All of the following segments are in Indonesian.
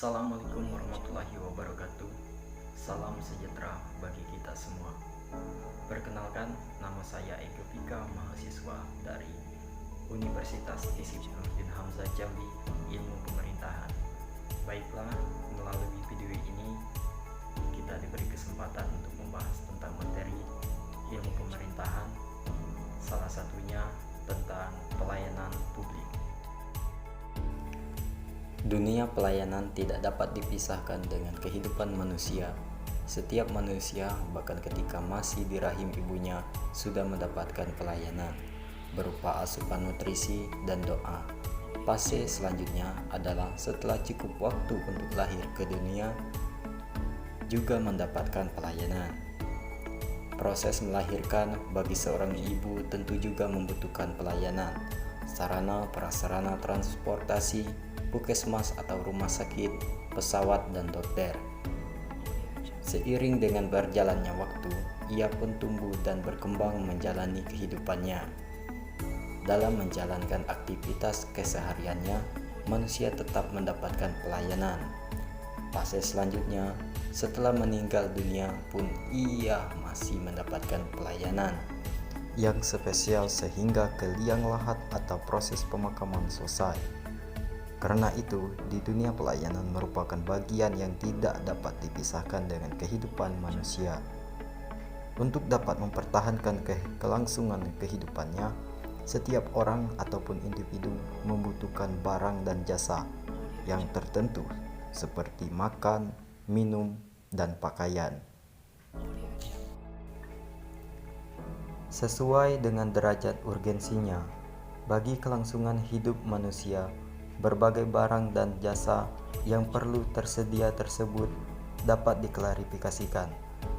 Assalamualaikum warahmatullahi wabarakatuh. Salam sejahtera bagi kita semua. Perkenalkan, nama saya Eko Pika, mahasiswa dari Universitas Isip Nurdin Hamzah Jambi, Ilmu Pemerintahan. Baiklah, melalui video ini kita diberi kesempatan untuk membahas tentang materi ilmu pemerintahan, salah satunya tentang pelayanan publik. Dunia pelayanan tidak dapat dipisahkan dengan kehidupan manusia. Setiap manusia, bahkan ketika masih di rahim ibunya, sudah mendapatkan pelayanan berupa asupan nutrisi dan doa. Fase selanjutnya adalah setelah cukup waktu untuk lahir ke dunia, juga mendapatkan pelayanan. Proses melahirkan bagi seorang ibu tentu juga membutuhkan pelayanan, sarana prasarana transportasi, puskesmas atau rumah sakit, pesawat, dan dokter. Seiring dengan berjalannya waktu, ia pun tumbuh dan berkembang menjalani kehidupannya. Dalam menjalankan aktivitas kesehariannya, manusia tetap mendapatkan pelayanan. Fase selanjutnya, setelah meninggal dunia pun ia masih mendapatkan pelayanan yang spesial sehingga ke liang lahat atau proses pemakaman selesai. Karena itu, di dunia pelayanan merupakan bagian yang tidak dapat dipisahkan dengan kehidupan manusia. Untuk dapat mempertahankan kelangsungan kehidupannya, setiap orang ataupun individu membutuhkan barang dan jasa yang tertentu seperti makan, minum, dan pakaian. Sesuai dengan derajat urgensinya, bagi kelangsungan hidup manusia, berbagai barang dan jasa yang perlu tersedia tersebut dapat diklarifikasikan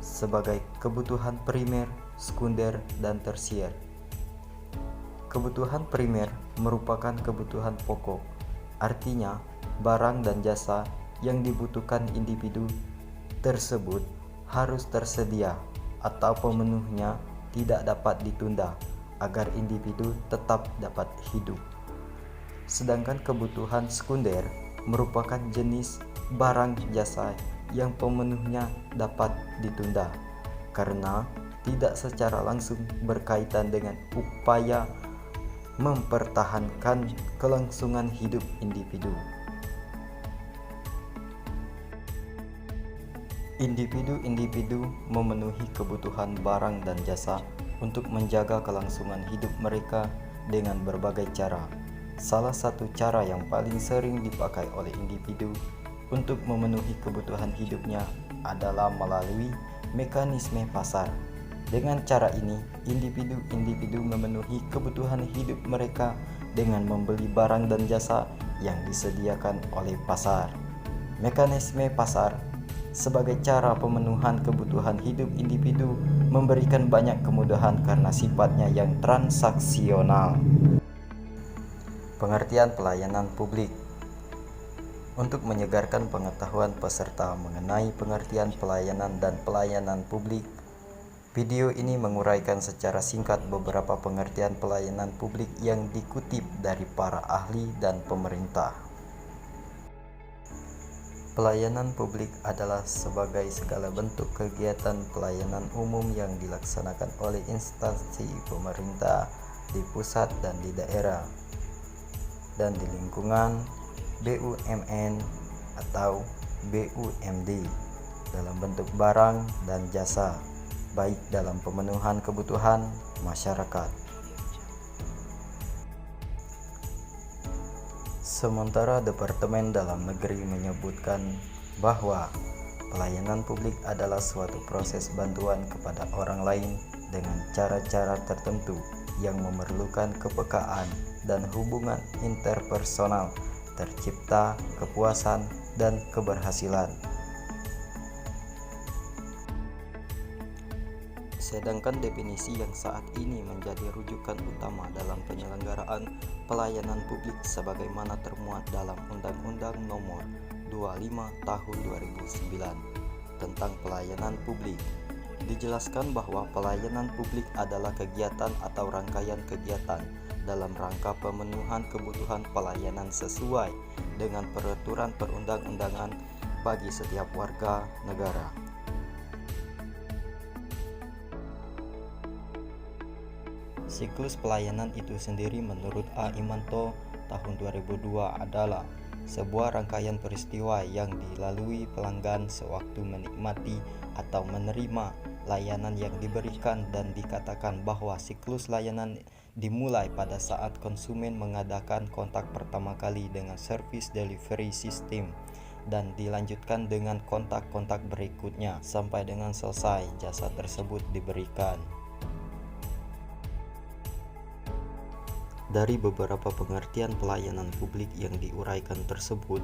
sebagai kebutuhan primer, sekunder, dan tersier. Kebutuhan primer merupakan kebutuhan pokok, artinya barang dan jasa yang dibutuhkan individu tersebut harus tersedia atau pemenuhnya tidak dapat ditunda agar individu tetap dapat hidup. Sedangkan kebutuhan sekunder merupakan jenis barang jasa yang pemenuhnya dapat ditunda karena tidak secara langsung berkaitan dengan upaya mempertahankan kelangsungan hidup individu. Individu-individu memenuhi kebutuhan barang dan jasa untuk menjaga kelangsungan hidup mereka dengan berbagai cara. Salah satu cara yang paling sering dipakai oleh individu untuk memenuhi kebutuhan hidupnya adalah melalui mekanisme pasar. Dengan cara ini, individu-individu memenuhi kebutuhan hidup mereka dengan membeli barang dan jasa yang disediakan oleh pasar. Mekanisme pasar sebagai cara pemenuhan kebutuhan hidup individu memberikan banyak kemudahan karena sifatnya yang transaksional. Pengertian pelayanan publik. Untuk menyegarkan pengetahuan peserta mengenai pengertian pelayanan dan pelayanan publik, video ini menguraikan secara singkat beberapa pengertian pelayanan publik yang dikutip dari para ahli dan pemerintah. Pelayanan publik adalah sebagai segala bentuk kegiatan pelayanan umum yang dilaksanakan oleh instansi pemerintah di pusat dan di daerah dan di lingkungan BUMN atau BUMD dalam bentuk barang dan jasa, baik dalam pemenuhan kebutuhan masyarakat. Sementara Departemen Dalam Negeri menyebutkan bahwa pelayanan publik adalah suatu proses bantuan kepada orang lain dengan cara-cara tertentu yang memerlukan kepekaan dan hubungan interpersonal, tercipta kepuasan dan keberhasilan. Sedangkan definisi yang saat ini menjadi rujukan utama dalam penyelenggaraan pelayanan publik sebagaimana termuat dalam Undang-Undang Nomor 25 Tahun 2009 tentang pelayanan publik. Dijelaskan bahwa pelayanan publik adalah kegiatan atau rangkaian kegiatan dalam rangka pemenuhan kebutuhan pelayanan sesuai dengan peraturan perundang-undangan bagi setiap warga negara. Siklus pelayanan itu sendiri menurut A. Imanto tahun 2002 adalah sebuah rangkaian peristiwa yang dilalui pelanggan sewaktu menikmati atau menerima layanan yang diberikan, dan dikatakan bahwa siklus layanan dimulai pada saat konsumen mengadakan kontak pertama kali dengan service delivery system dan dilanjutkan dengan kontak-kontak berikutnya sampai dengan selesai jasa tersebut diberikan. Dari beberapa pengertian pelayanan publik yang diuraikan tersebut,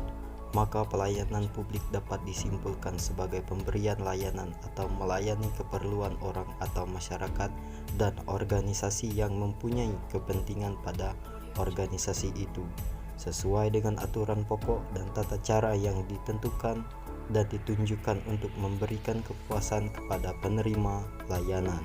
maka pelayanan publik dapat disimpulkan sebagai pemberian layanan atau melayani keperluan orang atau masyarakat dan organisasi yang mempunyai kepentingan pada organisasi itu, sesuai dengan aturan pokok dan tata cara yang ditentukan dan ditunjukkan untuk memberikan kepuasan kepada penerima layanan.